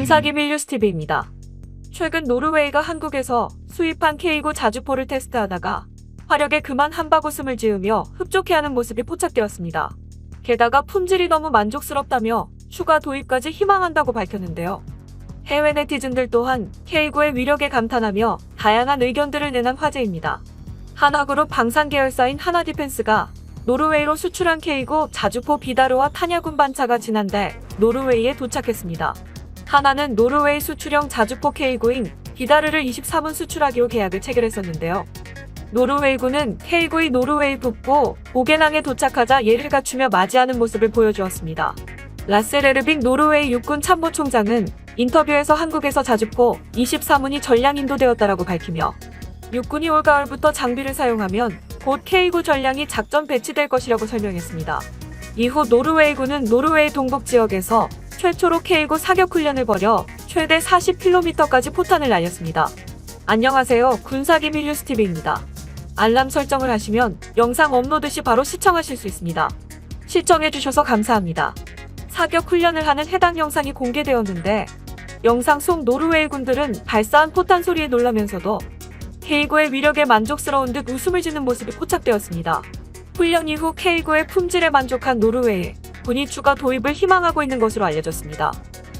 군사기밀 뉴스TV입니다. 최근 노르웨이가 한국에서 수입한 K9 자주포를 테스트하다가 화력에 그만 한바구음을 지으며 흡족해하는 모습이 포착되었습니다. 게다가 품질이 너무 만족스럽다며 추가 도입까지 희망한다고 밝혔는데요. 해외 네티즌들 또한 K9의 위력에 감탄하며 다양한 의견들을 내는 화제입니다. 하나그룹 방산 계열사인 하나디펜스가 노르웨이로 수출한 K9 자주포 비다르와 탄약군 반차가 지난달 노르웨이에 도착했습니다. 하나는 노르웨이 수출형 자주포 K9인 비다르를 23은 수출하기로 계약을 체결했었는데요. 노르웨이군은 K9이 노르웨이 북부 보게낭에 도착하자 예를 갖추며 맞이하는 모습을 보여주었습니다. 라세 레르빅 노르웨이 육군 참모총장은 인터뷰에서 한국에서 자주포 23운이 전량 인도되었다라고 밝히며 육군이 올가을부터 장비를 사용하면 곧 K9 전량이 작전 배치될 것이라고 설명했습니다. 이후 노르웨이군은 노르웨이 동북 지역에서 최초로 K9 사격 훈련을 벌여 최대 40km까지 포탄을 날렸습니다. 안녕하세요. 군사기밀 뉴스TV입니다. 알람 설정을 하시면 영상 업로드 시 바로 시청하실 수 있습니다. 시청해주셔서 감사합니다. 사격 훈련을 하는 해당 영상이 공개되었는데 영상 속 노르웨이 군들은 발사한 포탄 소리에 놀라면서도 K9의 위력에 만족스러운 듯 웃음을 짓는 모습이 포착되었습니다. 훈련 이후 K9의 품질에 만족한 노르웨이 군이 추가 도입을 희망하고 있는 것으로 알려졌습니다.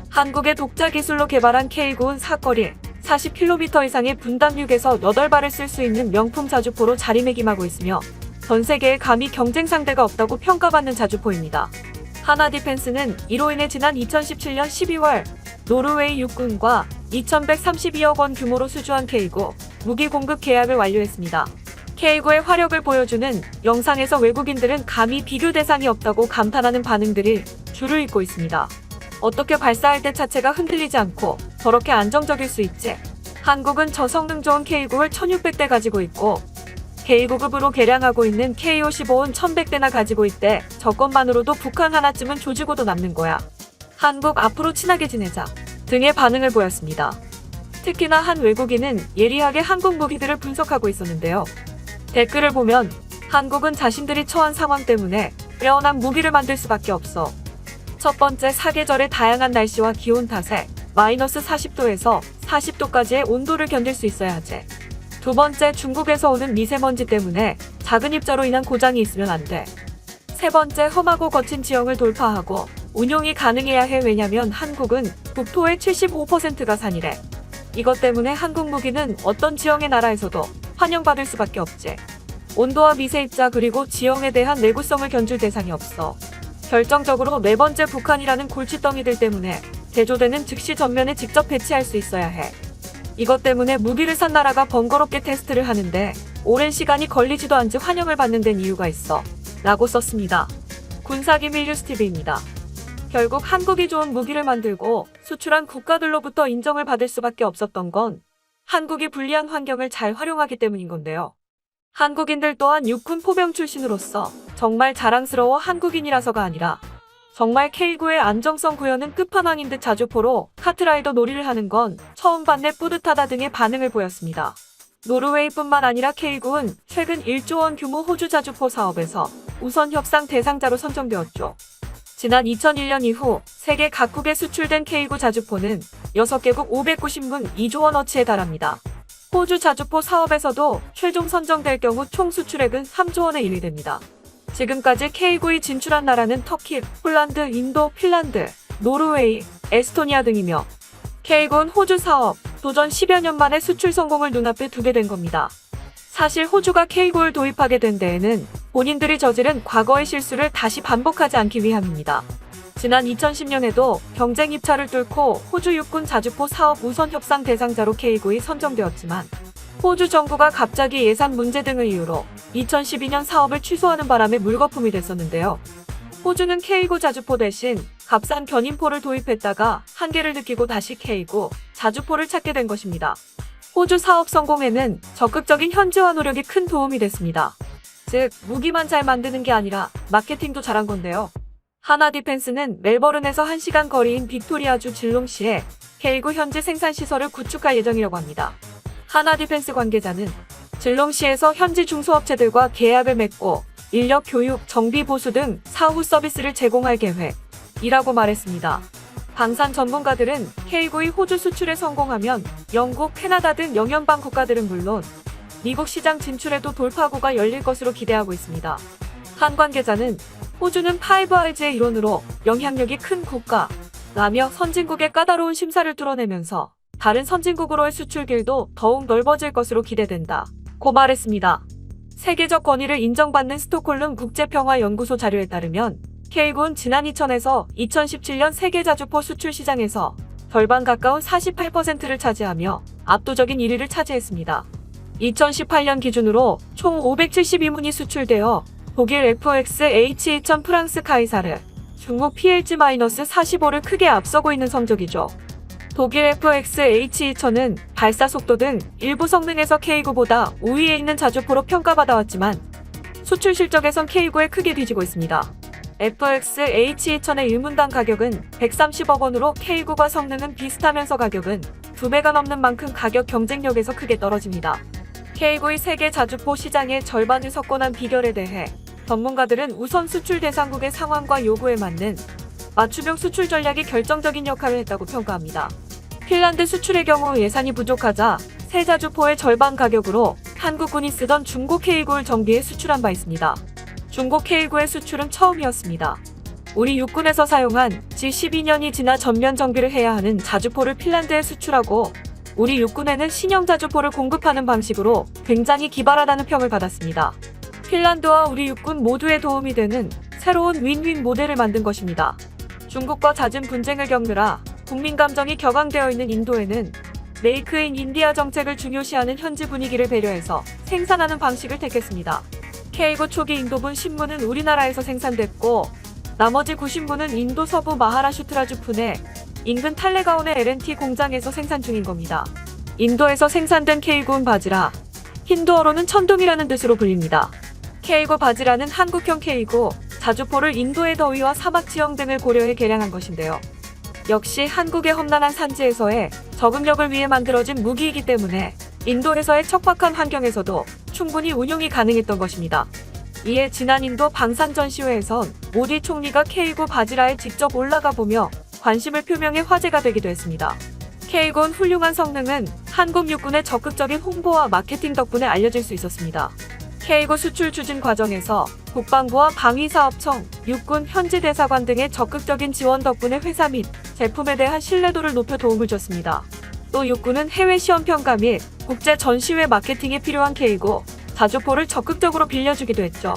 한국의 독자 기술로 개발한 K9은 사거리 40km 이상의 분담육에서 8발을 쓸 수 있는 명품 자주포로 자리매김하고 있으며 전 세계에 감히 경쟁 상대가 없다고 평가받는 자주포입니다. 하나디펜스는 이로 인해 지난 2017년 12월 노르웨이 육군과 2,132억 원 규모로 수주한 K9 무기 공급 계약을 완료했습니다. K9의 화력을 보여주는 영상에서 외국인들은 감히 비교 대상이 없다고 감탄하는 반응들이 줄을 잇고 있습니다. 어떻게 발사할 때 자체가 흔들리지 않고 저렇게 안정적일 수 있지? 한국은 저성능 좋은 K9를 1600대 가지고 있고 K9급으로 개량하고 있는 K55는 1100대나 가지고 있대. 저것만으로도 북한 하나쯤은 조지고도 남는 거야. 한국 앞으로 친하게 지내자 등의 반응을 보였습니다. 특히나 한 외국인은 예리하게 한국 무기들을 분석하고 있었는데요. 댓글을 보면 한국은 자신들이 처한 상황 때문에 빼어난 무기를 만들 수밖에 없어. 첫 번째, 사계절의 다양한 날씨와 기온 탓에 마이너스 40도에서 40도까지의 온도를 견딜 수 있어야 하지. 두 번째, 중국에서 오는 미세먼지 때문에 작은 입자로 인한 고장이 있으면 안 돼. 세 번째, 험하고 거친 지형을 돌파하고 운용이 가능해야 해. 왜냐면 한국은 국토의 75%가 산이래. 이것 때문에 한국 무기는 어떤 지형의 나라에서도 환영받을 수밖에 없지. 온도와 미세입자 그리고 지형에 대한 내구성을 견줄 대상이 없어. 결정적으로 네 번째, 북한이라는 골칫덩이들 때문에 대조되는 즉시 전면에 직접 배치할 수 있어야 해. 이것 때문에 무기를 산 나라가 번거롭게 테스트를 하는데 오랜 시간이 걸리지도 않지 환영을 받는 데는 이유가 있어 라고 썼습니다. 군사기밀 뉴스TV입니다. 결국 한국이 좋은 무기를 만들고 수출한 국가들로부터 인정을 받을 수밖에 없었던 건 한국이 불리한 환경을 잘 활용하기 때문인 건데요. 한국인들 또한 육군 포병 출신으로서 정말 자랑스러워 한국인이라서가 아니라 정말 K9의 안정성 구현은 끝판왕인 듯 자주포로 카트라이더 놀이를 하는 건 처음 봤네 뿌듯하다 등의 반응을 보였습니다. 노르웨이뿐만 아니라 K9은 최근 1조 원 규모 호주 자주포 사업에서 우선 협상 대상자로 선정되었죠. 지난 2001년 이후 세계 각국에 수출된 K9 자주포는 6개국 590문 2조 원어치에 달합니다. 호주 자주포 사업에서도 최종 선정될 경우 총 수출액은 3조 원에 이르됩니다. 지금까지 K9이 진출한 나라는 터키, 폴란드, 인도, 핀란드, 노르웨이, 에스토니아 등이며 K9는 호주 사업 도전 10여 년 만에 수출 성공을 눈앞에 두게 된 겁니다. 사실 호주가 K9를 도입하게 된 데에는 본인들이 저지른 과거의 실수를 다시 반복하지 않기 위함입니다. 지난 2010년에도 경쟁 입찰을 뚫고 호주 육군 자주포 사업 우선 협상 대상자로 K9이 선정되었지만 호주 정부가 갑자기 예산 문제 등을 이유로 2012년 사업을 취소하는 바람에 물거품이 됐었는데요. 호주는 K9 자주포 대신 값싼 견인포를 도입했다가 한계를 느끼고 다시 K9 자주포를 찾게 된 것입니다. 호주 사업 성공에는 적극적인 현지화 노력이 큰 도움이 됐습니다. 즉, 무기만 잘 만드는 게 아니라 마케팅도 잘한 건데요. 하나디펜스는 멜버른에서 1시간 거리인 빅토리아주 질롱시에 K9 현지 생산시설을 구축할 예정이라고 합니다. 하나디펜스 관계자는 질롱시에서 현지 중소업체들과 계약을 맺고 인력 교육, 정비 보수 등 사후 서비스를 제공할 계획이라고 말했습니다. 방산 전문가들은 K9의 호주 수출에 성공하면 영국, 캐나다 등 영연방 국가들은 물론 미국 시장 진출에도 돌파구가 열릴 것으로 기대하고 있습니다. 한 관계자는 호주는 5Rg의 일원으로 영향력이 큰 국가라며 선진국의 까다로운 심사를 뚫어내면서 다른 선진국으로의 수출 길도 더욱 넓어질 것으로 기대된다고 말했습니다. 세계적 권위를 인정받는 스톡홀름 국제평화연구소 자료에 따르면 K9는 지난 2000에서 2017년 세계 자주포 수출 시장에서 절반 가까운 48%를 차지하며 압도적인 1위를 차지했습니다. 2018년 기준으로 총 572문이 수출되어 독일 FX H2000, 프랑스 카이사르, 중국 PLG-45를 크게 앞서고 있는 성적이죠. 독일 FX H2000은 발사 속도 등 일부 성능에서 K9보다 우위에 있는 자주포로 평가받아왔지만 수출 실적에선 K9에 크게 뒤지고 있습니다. FX H2000의 일문당 가격은 130억 원으로 K9과 성능은 비슷하면서 가격은 2배가 넘는 만큼 가격 경쟁력에서 크게 떨어집니다. K9의 세계 자주포 시장의 절반을 석권한 비결에 대해 전문가들은 우선 수출 대상국의 상황과 요구에 맞는 맞춤형 수출 전략이 결정적인 역할을 했다고 평가합니다. 핀란드 수출의 경우 예산이 부족하자 새 자주포의 절반 가격으로 한국군이 쓰던 중고 K9를 정비해 수출한 바 있습니다. 중고 K9의 수출은 처음이었습니다. 우리 육군에서 사용한 지 12년이 지나 전면 정비를 해야 하는 자주포를 핀란드에 수출하고 우리 육군에는 신형 자주포를 공급하는 방식으로 굉장히 기발하다는 평을 받았습니다. 핀란드와 우리 육군 모두에 도움이 되는 새로운 윈윈 모델을 만든 것입니다. 중국과 잦은 분쟁을 겪느라 국민 감정이 격앙되어 있는 인도에는 메이크 인 인디아 정책을 중요시하는 현지 분위기를 배려해서 생산하는 방식을 택했습니다. K9 초기 인도분 10문은 우리나라에서 생산됐고 나머지 90문은 인도 서부 마하라슈트라주 푸네 인근 탈레가온의 L&T 공장에서 생산 중인 겁니다. 인도에서 생산된 K9는 바지라, 힌두어로는 천둥이라는 뜻으로 불립니다. K9 바지라는 한국형 K9 자주포를 인도의 더위와 사막 지형 등을 고려해 개량한 것인데요. 역시 한국의 험난한 산지에서의 적응력을 위해 만들어진 무기이기 때문에 인도에서의 척박한 환경에서도 충분히 운용이 가능했던 것입니다. 이에 지난 인도 방산 전시회에선 모디 총리가 K9 바지라에 직접 올라가 보며 관심을 표명해 화제가 되기도 했습니다. K9는 훌륭한 성능은 한국 육군의 적극적인 홍보와 마케팅 덕분에 알려질 수 있었습니다. K9 수출 추진 과정에서 국방부와 방위사업청, 육군, 현지 대사관 등의 적극적인 지원 덕분에 회사 및 제품에 대한 신뢰도를 높여 도움을 줬습니다. 또 육군은 해외 시험 평가 및 국제 전시회 마케팅에 필요한 K9 자주포를 적극적으로 빌려주기도 했죠.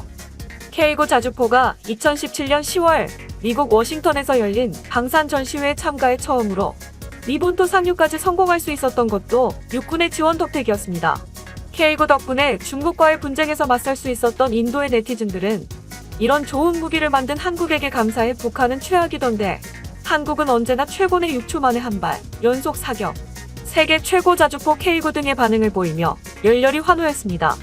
K9 자주포가 2017년 10월 미국 워싱턴에서 열린 방산 전시회에 참가해 처음으로 미본토 상륙까지 성공할 수 있었던 것도 육군의 지원 덕택이었습니다. K9 덕분에 중국과의 분쟁에서 맞설 수 있었던 인도의 네티즌들은 이런 좋은 무기를 만든 한국에게 감사해 북한은 최악이던데 한국은 언제나 최고의 6초 만에 한 발 연속 사격, 세계 최고 자주포 K9 등의 반응을 보이며 열렬히 환호했습니다.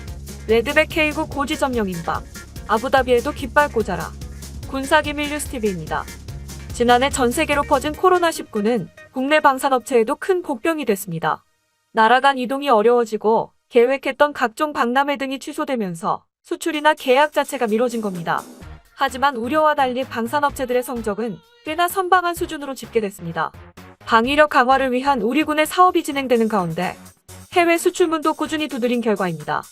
레드백 K9 고지점령 임박, 아부다비에도 깃발 꽂아라. 군사기밀 뉴스TV입니다. 지난해 전 세계로 퍼진 코로나19는 국내 방산업체에도 큰 복병이 됐습니다. 나라 간 이동이 어려워지고 계획했던 각종 박람회 등이 취소되면서 수출이나 계약 자체가 미뤄진 겁니다. 하지만 우려와 달리 방산업체들의 성적은 꽤나 선방한 수준으로 집계됐습니다. 방위력 강화를 위한 우리 군의 사업이 진행되는 가운데 해외 수출문도 꾸준히 두드린 결과입니다.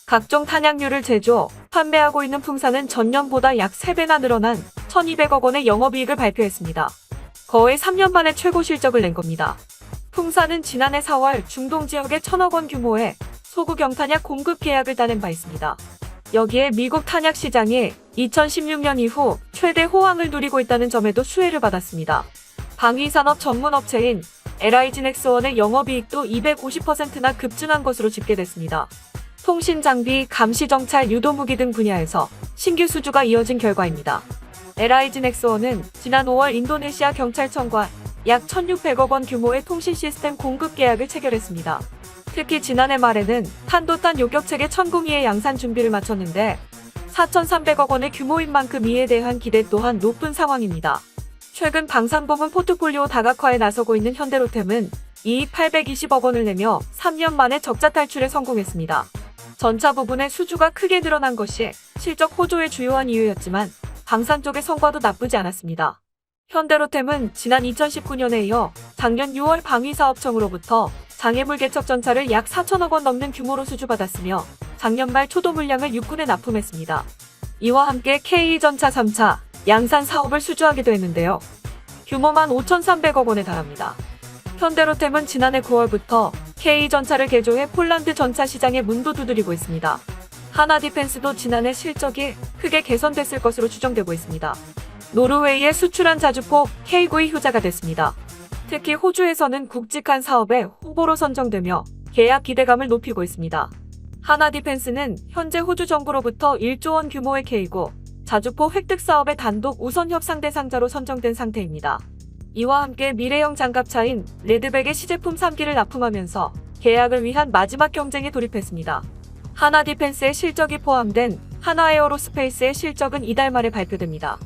각종 탄약류를 제조, 판매하고 있는 풍산은 전년보다 약 3배나 늘어난 1,200억 원의 영업이익을 발표했습니다. 거의 3년 만에 최고 실적을 낸 겁니다. 풍산은 지난해 4월 중동 지역에 1,000억 원 규모의 소구 경탄약 공급 계약을 따낸 바 있습니다. 여기에 미국 탄약 시장이 2016년 이후 최대 호황을 누리고 있다는 점에도 수혜를 받았습니다. 방위산업 전문업체인 LIG넥스원의 영업이익도 250%나 급증한 것으로 집계됐습니다. 통신장비, 감시정찰, 유도무기 등 분야에서 신규 수주가 이어진 결과입니다. LIG넥스원은 지난 5월 인도네시아 경찰청과 약 1,600억 원 규모의 통신 시스템 공급 계약을 체결했습니다. 특히 지난해 말에는 탄도탄 요격체계 1,002의 양산 준비를 마쳤는데 4,300억 원의 규모인 만큼 이에 대한 기대 또한 높은 상황입니다. 최근 방산부문 포트폴리오 다각화에 나서고 있는 현대로템은 이익 820억 원을 내며 3년 만에 적자 탈출에 성공했습니다. 전차 부분의 수주가 크게 늘어난 것이 실적 호조의 주요한 이유였지만 방산 쪽의 성과도 나쁘지 않았습니다. 현대로템은 지난 2019년에 이어 작년 6월 방위사업청으로부터 장애물 개척 전차를 약 4천억 원 넘는 규모로 수주받았으며 작년 말 초도 물량을 육군에 납품했습니다. 이와 함께 K2전차 3차 양산 사업을 수주하기도 했는데요. 규모만 5,300억 원에 달합니다. 현대로템은 지난해 9월부터 K2전차를 개조해 폴란드 전차 시장에 문도 두드리고 있습니다. 하나디펜스도 지난해 실적이 크게 개선됐을 것으로 추정되고 있습니다. 노르웨이에 수출한 자주포 K9이 효자가 됐습니다. 특히 호주에서는 굵직한 사업의 후보로 선정되며 계약 기대감을 높이고 있습니다. 하나디펜스는 현재 호주 정부로부터 1조 원 규모의 K9 자주포 획득 사업의 단독 우선 협상 대상자로 선정된 상태입니다. 이와 함께 미래형 장갑차인 레드백의 시제품 3기를 납품하면서 계약을 위한 마지막 경쟁에 돌입했습니다. 하나디펜스의 실적이 포함된 하나에어로스페이스의 실적은 이달 말에 발표됩니다.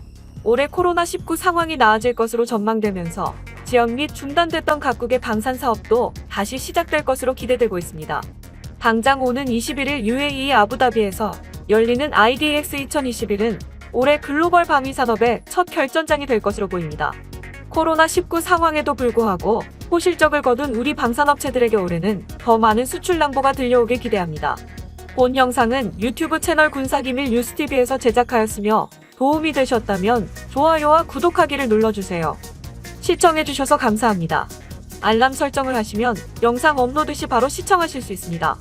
올해 코로나19 상황이 나아질 것으로 전망되면서 지연 및 중단됐던 각국의 방산 사업도 다시 시작될 것으로 기대되고 있습니다. 당장 오는 21일 UAE 아부다비에서 열리는 IDX 2021은 올해 글로벌 방위 산업의 첫 결전장이 될 것으로 보입니다. 코로나19 상황에도 불구하고 호실적을 거둔 우리 방산업체들에게 올해는 더 많은 수출 낭보가 들려오길 기대합니다. 본 영상은 유튜브 채널 군사기밀 뉴스TV에서 제작하였으며 도움이 되셨다면 좋아요와 구독하기를 눌러주세요. 시청해주셔서 감사합니다. 알람 설정을 하시면 영상 업로드 시 바로 시청하실 수 있습니다.